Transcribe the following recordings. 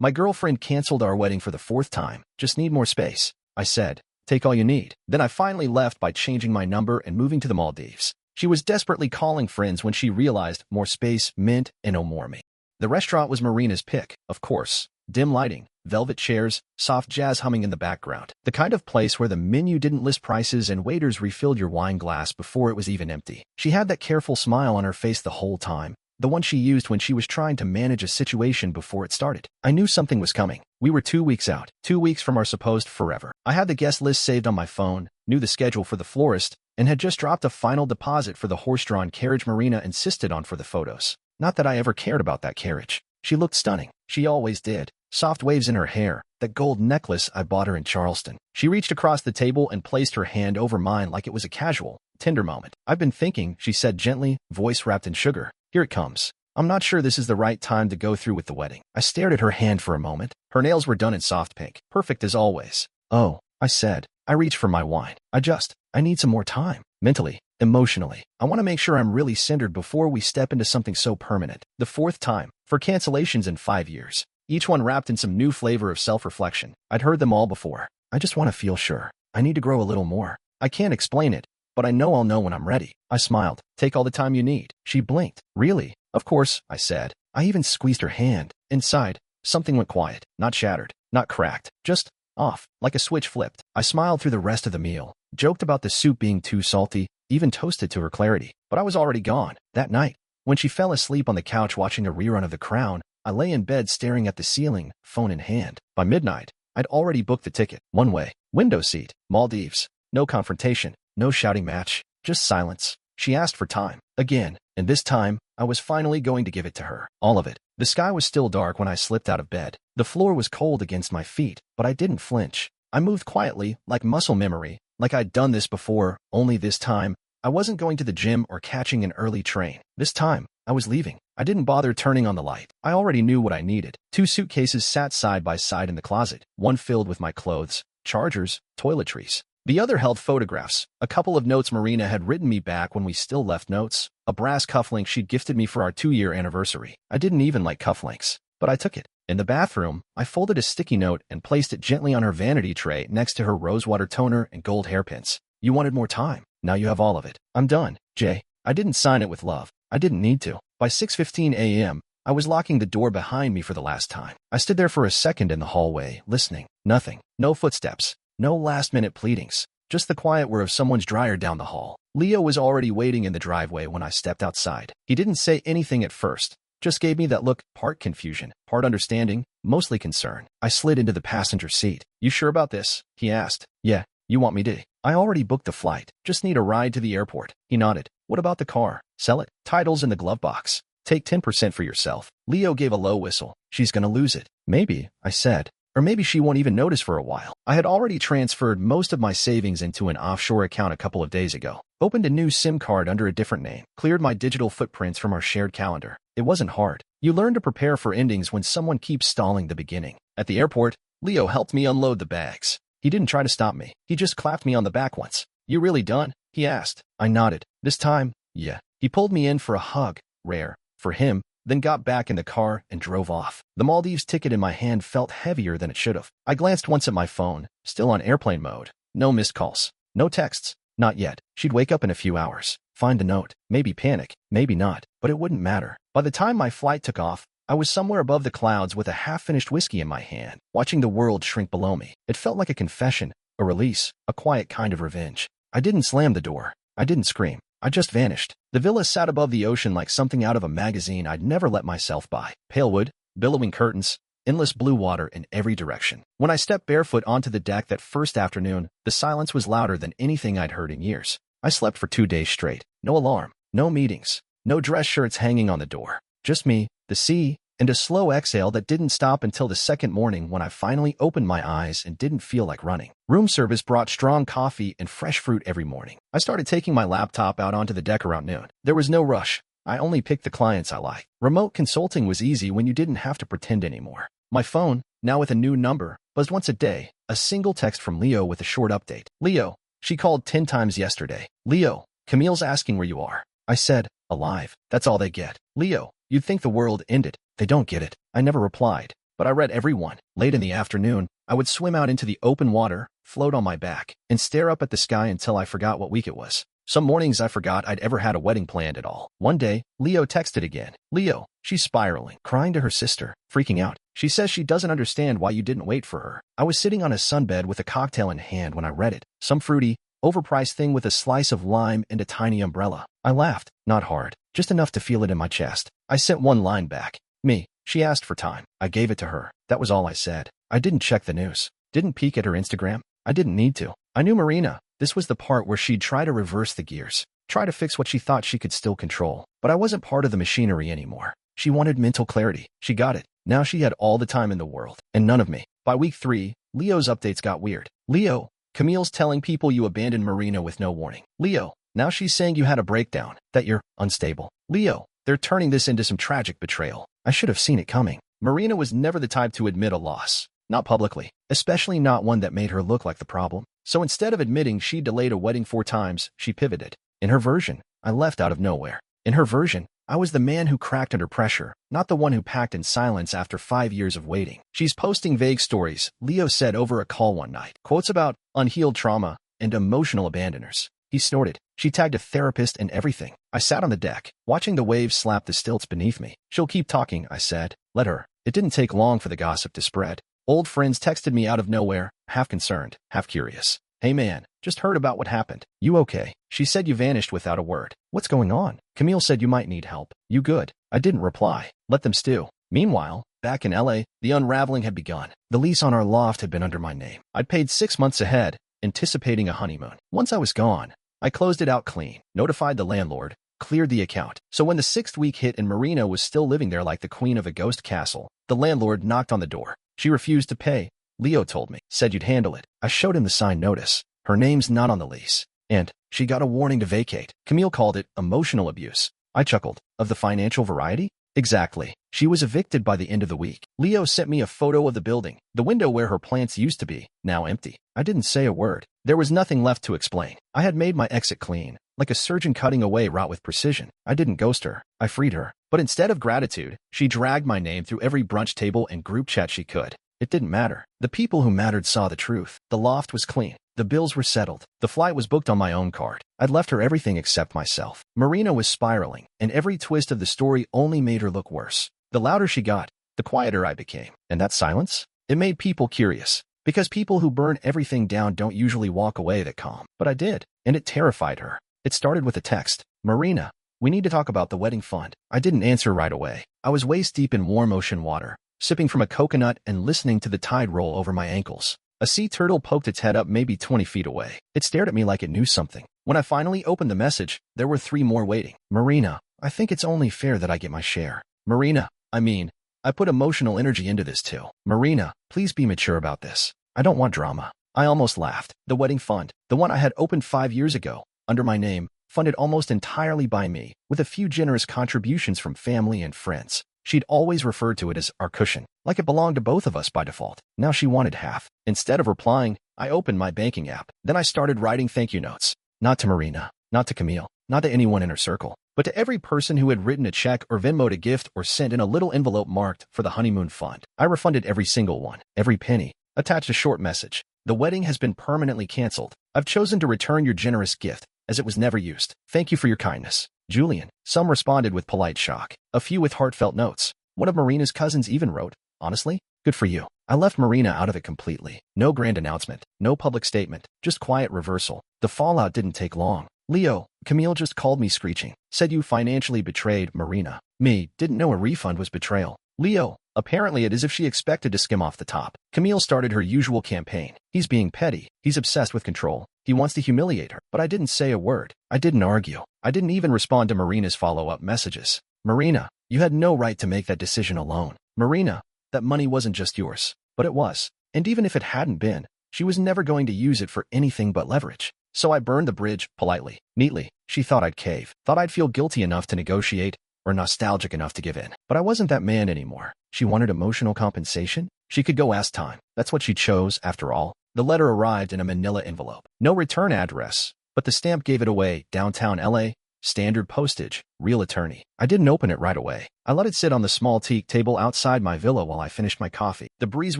My girlfriend canceled our wedding for the 4th time. Just need more space. I said, take all you need. Then I finally left by changing my number and moving to the Maldives. She was desperately calling friends when she realized more space meant no more me. The restaurant was Marina's pick, of course. Dim lighting, velvet chairs, soft jazz humming in the background. The kind of place where the menu didn't list prices and waiters refilled your wine glass before it was even empty. She had that careful smile on her face the whole time, the one she used when she was trying to manage a situation before it started. I knew something was coming. We were 2 weeks out, 2 weeks from our supposed forever. I had the guest list saved on my phone, knew the schedule for the florist, and had just dropped a final deposit for the horse-drawn carriage Marina insisted on for the photos. Not that I ever cared about that carriage. She looked stunning. She always did. Soft waves in her hair, that gold necklace I bought her in Charleston. She reached across the table and placed her hand over mine like it was a casual, tender moment. I've been thinking, she said gently, voice wrapped in sugar. Here it comes. I'm not sure this is the right time to go through with the wedding. I stared at her hand for a moment. Her nails were done in soft pink, perfect as always. Oh, I said. I reached for my wine. I need some more time. Mentally, emotionally. I want to make sure I'm really centered before we step into something so permanent. The 4th time, for cancellations in 5 years. Each one wrapped in some new flavor of self-reflection. I'd heard them all before. I just want to feel sure. I need to grow a little more. I can't explain it, but I know I'll know when I'm ready. I smiled. Take all the time you need. She blinked. Really? Of course, I said. I even squeezed her hand. Inside, something went quiet. Not shattered. Not cracked. Just off. Like a switch flipped. I smiled through the rest of the meal. Joked about the soup being too salty. Even toasted to her clarity. But I was already gone. That night, when she fell asleep on the couch watching a rerun of The Crown, I lay in bed staring at the ceiling, phone in hand. By midnight, I'd already booked the ticket. One way. Window seat. Maldives. No confrontation. No shouting match. Just silence. She asked for time. Again. And this time, I was finally going to give it to her. All of it. The sky was still dark when I slipped out of bed. The floor was cold against my feet, but I didn't flinch. I moved quietly, like muscle memory, like I'd done this before, only this time, I wasn't going to the gym or catching an early train. This time, I was leaving. I didn't bother turning on the light. I already knew what I needed. 2 suitcases sat side by side in the closet, one filled with my clothes, chargers, toiletries. The other held photographs, a couple of notes Marina had written me back when we still left notes, a brass cufflink she'd gifted me for our 2-year anniversary. I didn't even like cufflinks, but I took it. In the bathroom, I folded a sticky note and placed it gently on her vanity tray next to her rosewater toner and gold hairpins. You wanted more time. Now you have all of it. I'm done, Jay. I didn't sign it with love. I didn't need to. By 6:15 a.m., I was locking the door behind me for the last time. I stood there for a second in the hallway, listening. Nothing. No footsteps. No last-minute pleadings. Just the quiet whir of someone's dryer down the hall. Leo was already waiting in the driveway when I stepped outside. He didn't say anything at first. Just gave me that look, part confusion, part understanding, mostly concern. I slid into the passenger seat. You sure about this? He asked. Yeah, you want me to? I already booked the flight. Just need a ride to the airport. He nodded. What about the car? Sell it. Title's in the glove box. Take 10% for yourself. Leo gave a low whistle. She's gonna lose it. Maybe, I said. Or maybe she won't even notice for a while. I had already transferred most of my savings into an offshore account a couple of days ago. Opened a new SIM card under a different name. Cleared my digital footprints from our shared calendar. It wasn't hard. You learn to prepare for endings when someone keeps stalling the beginning. At the airport, Leo helped me unload the bags. He didn't try to stop me. He just clapped me on the back once. You really done? He asked. I nodded. This time, yeah. He pulled me in for a hug. Rare. For him. Then got back in the car and drove off. The Maldives ticket in my hand felt heavier than it should have. I glanced once at my phone, still on airplane mode. No missed calls. No texts. Not yet. She'd wake up in a few hours. Find a note. Maybe panic. Maybe not. But it wouldn't matter. By the time my flight took off, I was somewhere above the clouds with a half-finished whiskey in my hand, watching the world shrink below me. It felt like a confession, a release, a quiet kind of revenge. I didn't slam the door. I didn't scream. I just vanished. The villa sat above the ocean like something out of a magazine I'd never let myself buy. Pale wood, billowing curtains, endless blue water in every direction. When I stepped barefoot onto the deck that first afternoon, the silence was louder than anything I'd heard in years. I slept for 2 days straight. No alarm, no meetings, no dress shirts hanging on the door. Just me, the sea, and a slow exhale that didn't stop until the second morning when I finally opened my eyes and didn't feel like running. Room service brought strong coffee and fresh fruit every morning. I started taking my laptop out onto the deck around noon. There was no rush. I only picked the clients I liked. Remote consulting was easy when you didn't have to pretend anymore. My phone, now with a new number, buzzed once a day. A single text from Leo with a short update. Leo, she called 10 times yesterday. Leo, Camille's asking where you are. I said, alive. That's all they get. Leo, you'd think the world ended. They don't get it. I never replied, but I read every one. Late in the afternoon, I would swim out into the open water, float on my back, and stare up at the sky until I forgot what week it was. Some mornings I forgot I'd ever had a wedding planned at all. One day, Leo texted again. Leo, she's spiraling, crying to her sister, freaking out. She says she doesn't understand why you didn't wait for her. I was sitting on a sunbed with a cocktail in hand when I read it. Some fruity, overpriced thing with a slice of lime and a tiny umbrella. I laughed, not hard, just enough to feel it in my chest. I sent one line back. Me. She asked for time. I gave it to her. That was all I said. I didn't check the news. Didn't peek at her Instagram. I didn't need to. I knew Marina. This was the part where she'd try to reverse the gears, try to fix what she thought she could still control. But I wasn't part of the machinery anymore. She wanted mental clarity. She got it. Now she had all the time in the world, and none of me. By week 3, Leo's updates got weird. Leo, Camille's telling people you abandoned Marina with no warning. Leo, now she's saying you had a breakdown, that you're unstable. Leo, they're turning this into some tragic betrayal. I should have seen it coming. Marina was never the type to admit a loss. Not publicly, especially not one that made her look like the problem. So instead of admitting she delayed a wedding 4 times, she pivoted. In her version, I left out of nowhere. In her version, I was the man who cracked under pressure, not the one who packed in silence after 5 years of waiting. She's posting vague stories, Leo said over a call one night. Quotes about unhealed trauma and emotional abandoners. He snorted. She tagged a therapist and everything. I sat on the deck, watching the waves slap the stilts beneath me. She'll keep talking, I said. Let her. It didn't take long for the gossip to spread. Old friends texted me out of nowhere, half concerned, half curious. Hey man, just heard about what happened. You okay? She said you vanished without a word. What's going on? Camille said you might need help. You good? I didn't reply. Let them stew. Meanwhile, back in LA, the unraveling had begun. The lease on our loft had been under my name. I'd paid 6 months ahead, anticipating a honeymoon. Once I was gone, I closed it out clean, notified the landlord, cleared the account. So when the 6th week hit and Marina was still living there like the queen of a ghost castle, the landlord knocked on the door. She refused to pay. Leo told me, said you'd handle it. I showed him the signed notice. Her name's not on the lease. And she got a warning to vacate. Camille called it emotional abuse. I chuckled. Of the financial variety? Exactly. She was evicted by the end of the week. Leo sent me a photo of the building, the window where her plants used to be, now empty. I didn't say a word. There was nothing left to explain. I had made my exit clean, like a surgeon cutting away route with precision. I didn't ghost her. I freed her. But instead of gratitude, she dragged my name through every brunch table and group chat she could. It didn't matter. The people who mattered saw the truth. The loft was clean. The bills were settled. The flight was booked on my own card. I'd left her everything except myself. Marina was spiraling, and every twist of the story only made her look worse. The louder she got, the quieter I became. And that silence? It made people curious. Because people who burn everything down don't usually walk away that calm. But I did, and it terrified her. It started with a text. Marina, we need to talk about the wedding fund. I didn't answer right away. I was waist deep in warm ocean water, sipping from a coconut and listening to the tide roll over my ankles. A sea turtle poked its head up maybe 20 feet away. It stared at me like it knew something. When I finally opened the message, there were 3 more waiting. Marina, I think it's only fair that I get my share. Marina, I put emotional energy into this too. Marina, please be mature about this. I don't want drama. I almost laughed. The wedding fund, the one I had opened 5 years ago, under my name, funded almost entirely by me, with a few generous contributions from family and friends. She'd always referred to it as our cushion, like it belonged to both of us by default. Now she wanted half. Instead of replying, I opened my banking app. Then I started writing thank you notes. Not to Marina, not to Camille, not to anyone in her circle, but to every person who had written a check or Venmoed a gift or sent in a little envelope marked for the honeymoon fund. I refunded every single one, every penny. Attached a short message. The wedding has been permanently canceled. I've chosen to return your generous gift, as it was never used. Thank you for your kindness. Julian. Some responded with polite shock. A few with heartfelt notes. One of Marina's cousins even wrote, honestly, good for you. I left Marina out of it completely. No grand announcement, no public statement, just quiet reversal. The fallout didn't take long. Leo, Camille just called me screeching. Said you financially betrayed Marina. Me, didn't know a refund was betrayal. Leo, apparently it is if she expected to skim off the top. Camille started her usual campaign. He's being petty. He's obsessed with control. He wants to humiliate her. But I didn't say a word. I didn't argue. I didn't even respond to Marina's follow-up messages. Marina, you had no right to make that decision alone. Marina, that money wasn't just yours. But it was. And even if it hadn't been, she was never going to use it for anything but leverage. So I burned the bridge, politely, neatly. She thought I'd cave. Thought I'd feel guilty enough to negotiate, or nostalgic enough to give in. But I wasn't that man anymore. She wanted emotional compensation? She could go ask time. That's what she chose, after all. The letter arrived in a manila envelope. No return address, but the stamp gave it away, downtown LA, Standard postage. Real attorney. I didn't open it right away. I let it sit on the small teak table outside my villa while I finished my coffee. The breeze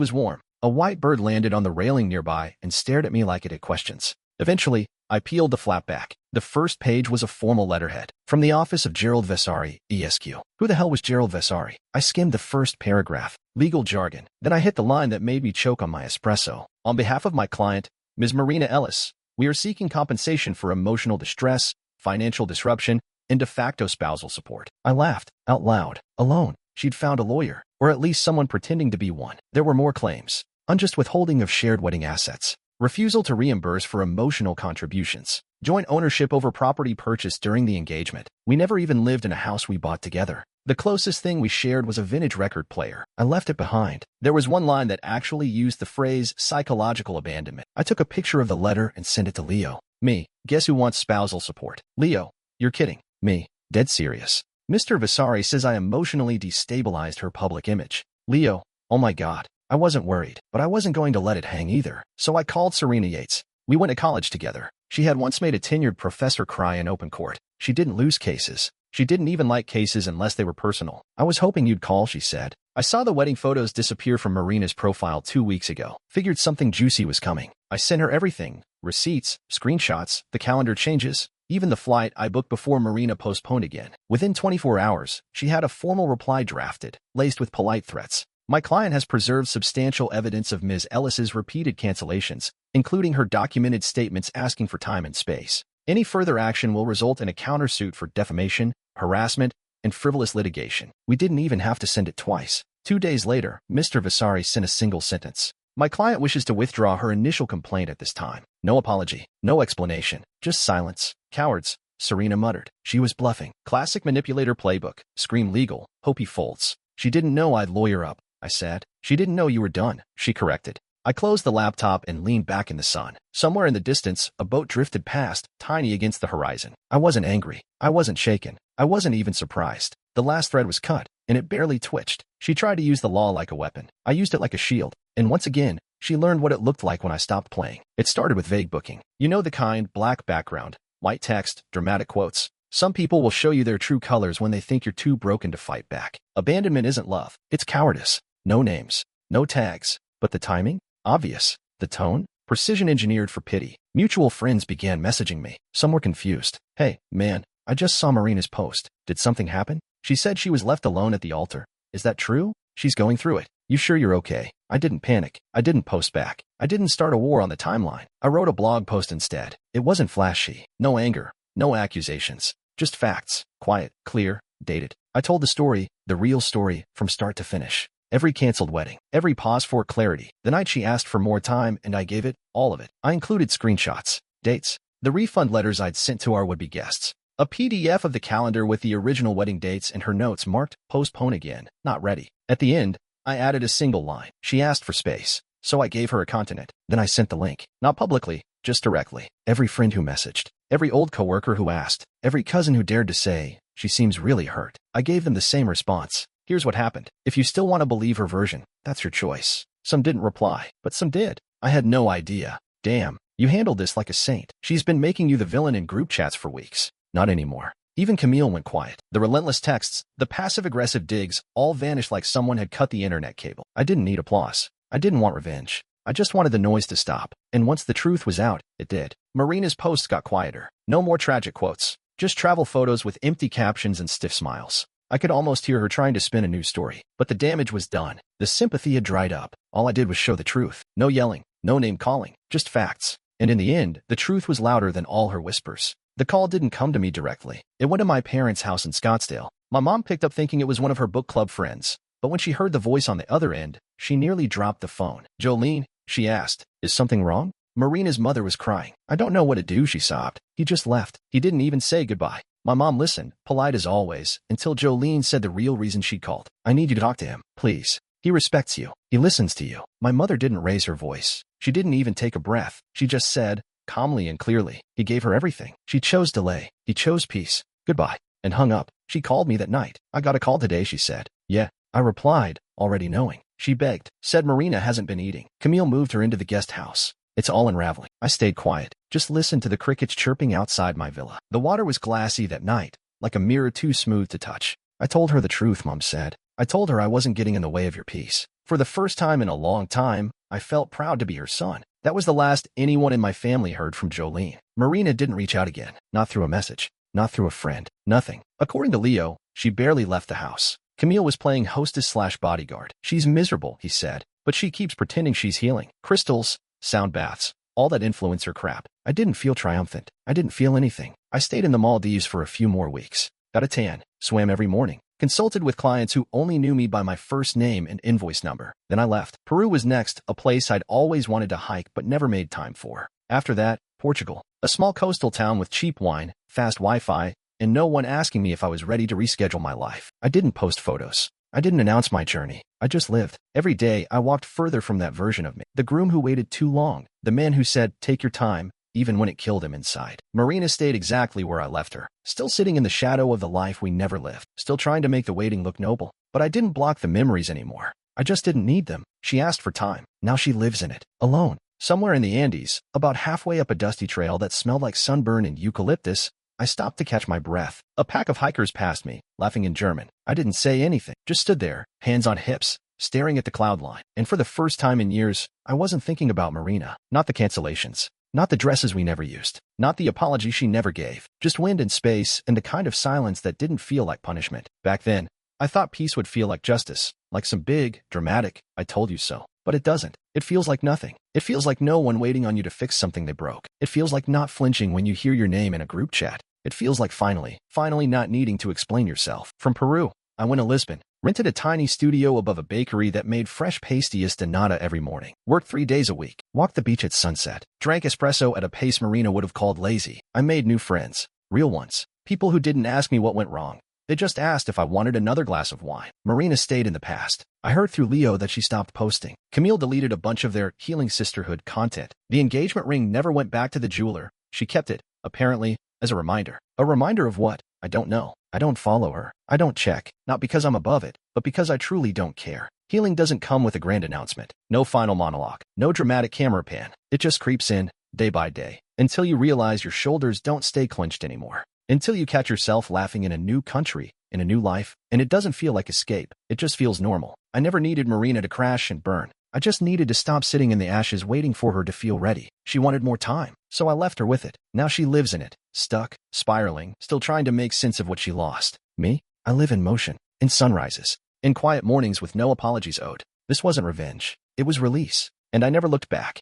was warm. A white bird landed on the railing nearby and stared at me like it had questions. Eventually, I peeled the flap back. The first page was a formal letterhead. From the office of Gerald Vasari, ESQ. Who the hell was Gerald Vasari? I skimmed the first paragraph. Legal jargon. Then I hit the line that made me choke on my espresso. On behalf of my client, Ms. Marina Ellis, we are seeking compensation for emotional distress, financial disruption, and de facto spousal support. I laughed, out loud. Alone. She'd found a lawyer, or at least someone pretending to be one. There were more claims. Unjust withholding of shared wedding assets. Refusal to reimburse for emotional contributions. Joint ownership over property purchased during the engagement. We never even lived in a house we bought together. The closest thing we shared was a vintage record player. I left it behind. There was one line that actually used the phrase psychological abandonment. I took a picture of the letter and sent it to Leo. Me. Guess who wants spousal support? Leo. You're kidding. Me. Dead serious. Mr. Vasari says I emotionally destabilized her public image. Leo. Oh my God. I wasn't worried, but I wasn't going to let it hang either. So I called Serena Yates. We went to college together. She had once made a tenured professor cry in open court. She didn't lose cases. She didn't even like cases unless they were personal. I was hoping you'd call, she said. I saw the wedding photos disappear from Marina's profile 2 weeks ago. Figured something juicy was coming. I sent her everything. Receipts, screenshots, the calendar changes, even the flight I booked before Marina postponed again. Within 24 hours, she had a formal reply drafted, laced with polite threats. My client has preserved substantial evidence of Ms. Ellis's repeated cancellations, including her documented statements asking for time and space. Any further action will result in a countersuit for defamation, harassment, and frivolous litigation. We didn't even have to send it twice. 2 days later, Mr. Vasari sent a single sentence. My client wishes to withdraw her initial complaint at this time. No apology, no explanation, just silence. Cowards, Serena muttered. She was bluffing. Classic manipulator playbook. Scream legal. Hope he folds. She didn't know I'd lawyer up, I said. She didn't know you were done, she corrected. I closed the laptop and leaned back in the sun. Somewhere in the distance, a boat drifted past, tiny against the horizon. I wasn't angry. I wasn't shaken. I wasn't even surprised. The last thread was cut, and it barely twitched. She tried to use the law like a weapon. I used it like a shield. And once again, she learned what it looked like when I stopped playing. It started with vague booking. You know the kind, black background, white text, dramatic quotes. Some people will show you their true colors when they think you're too broken to fight back. Abandonment isn't love. It's cowardice. No names. No tags. But the timing? Obvious. The tone? Precision engineered for pity. Mutual friends began messaging me. Some were confused. Hey, man, I just saw Marina's post. Did something happen? She said she was left alone at the altar. Is that true? She's going through it. You sure you're okay? I didn't panic. I didn't post back. I didn't start a war on the timeline. I wrote a blog post instead. It wasn't flashy. No anger. No accusations. Just facts. Quiet. Clear. Dated. I told the story, the real story, from start to finish. Every canceled wedding. Every pause for clarity. The night she asked for more time and I gave it, all of it. I included screenshots. Dates. The refund letters I'd sent to our would-be guests. A PDF of the calendar with the original wedding dates and her notes marked, postpone again, not ready. At the end, I added a single line. She asked for space, so I gave her a continent. Then I sent the link. Not publicly, just directly. Every friend who messaged. Every old coworker who asked. Every cousin who dared to say, she seems really hurt. I gave them the same response. Here's what happened. If you still want to believe her version, that's your choice. Some didn't reply, but some did. I had no idea. Damn, you handled this like a saint. She's been making you the villain in group chats for weeks. Not anymore. Even Camille went quiet. The relentless texts, the passive-aggressive digs, all vanished like someone had cut the internet cable. I didn't need applause. I didn't want revenge. I just wanted the noise to stop. And once the truth was out, it did. Marina's posts got quieter. No more tragic quotes. Just travel photos with empty captions and stiff smiles. I could almost hear her trying to spin a new story. But the damage was done. The sympathy had dried up. All I did was show the truth. No yelling. No name-calling. Just facts. And in the end, the truth was louder than all her whispers. The call didn't come to me directly. It went to my parents' house in Scottsdale. My mom picked up thinking it was one of her book club friends. But when she heard the voice on the other end, she nearly dropped the phone. Jolene, she asked, is something wrong? Marina's mother was crying. I don't know what to do, she sobbed. He just left. He didn't even say goodbye. My mom listened, polite as always, until Jolene said the real reason she called. I need you to talk to him, please. He respects you. He listens to you. My mother didn't raise her voice. She didn't even take a breath. She just said, calmly and clearly, he gave her everything. She chose delay. He chose peace. Goodbye. And hung up. She called me that night. I got a call today, she said. Yeah. I replied, already knowing. She begged. Said Marina hasn't been eating. Camille moved her into the guest house. It's all unraveling. I stayed quiet. Just listened to the crickets chirping outside my villa. The water was glassy that night, like a mirror too smooth to touch. I told her the truth, Mom said. I told her I wasn't getting in the way of your peace. For the first time in a long time, I felt proud to be her son. That was the last anyone in my family heard from Jolene. Marina didn't reach out again. Not through a message. Not through a friend. Nothing. According to Leo, she barely left the house. Camille was playing hostess/bodyguard. She's miserable, he said, but she keeps pretending she's healing. Crystals, sound baths, all that influencer crap. I didn't feel triumphant. I didn't feel anything. I stayed in the Maldives for a few more weeks. Got a tan, swam every morning, consulted with clients who only knew me by my first name and invoice number. Then I left. Peru was next, a place I'd always wanted to hike but never made time for. After that, Portugal, a small coastal town with cheap wine, fast Wi-Fi, and no one asking me if I was ready to reschedule my life. I didn't post photos. I didn't announce my journey. I just lived. Every day, I walked further from that version of me. The groom who waited too long. The man who said, take your time, even when it killed him inside. Marina stayed exactly where I left her. Still sitting in the shadow of the life we never lived. Still trying to make the waiting look noble. But I didn't block the memories anymore. I just didn't need them. She asked for time. Now she lives in it. Alone. Somewhere in the Andes, about halfway up a dusty trail that smelled like sunburn and eucalyptus, I stopped to catch my breath. A pack of hikers passed me, laughing in German. I didn't say anything, just stood there, hands on hips, staring at the cloud line. And for the first time in years, I wasn't thinking about Marina. Not the cancellations. Not the dresses we never used. Not the apology she never gave. Just wind and space and the kind of silence that didn't feel like punishment. Back then, I thought peace would feel like justice, like some big, dramatic, I told you so. But it doesn't. It feels like nothing. It feels like no one waiting on you to fix something they broke. It feels like not flinching when you hear your name in a group chat. It feels like finally not needing to explain yourself. From Peru, I went to Lisbon, rented a tiny studio above a bakery that made fresh pastillas de nata every morning, worked 3 days a week, walked the beach at sunset, drank espresso at a pace Marina would have called lazy. I made new friends, real ones, people who didn't ask me what went wrong. They just asked if I wanted another glass of wine. Marina stayed in the past. I heard through Leo that she stopped posting. Camille deleted a bunch of their healing sisterhood content. The engagement ring never went back to the jeweler. She kept it, apparently, as a reminder. A reminder of what? I don't know. I don't follow her. I don't check. Not because I'm above it, but because I truly don't care. Healing doesn't come with a grand announcement. No final monologue. No dramatic camera pan. It just creeps in, day by day, until you realize your shoulders don't stay clenched anymore. Until you catch yourself laughing in a new country, in a new life, and it doesn't feel like escape. It just feels normal. I never needed Marina to crash and burn. I just needed to stop sitting in the ashes waiting for her to feel ready. She wanted more time, so I left her with it. Now she lives in it, stuck, spiraling, still trying to make sense of what she lost. Me? I live in motion, in sunrises, in quiet mornings with no apologies owed. This wasn't revenge. It was release. And I never looked back.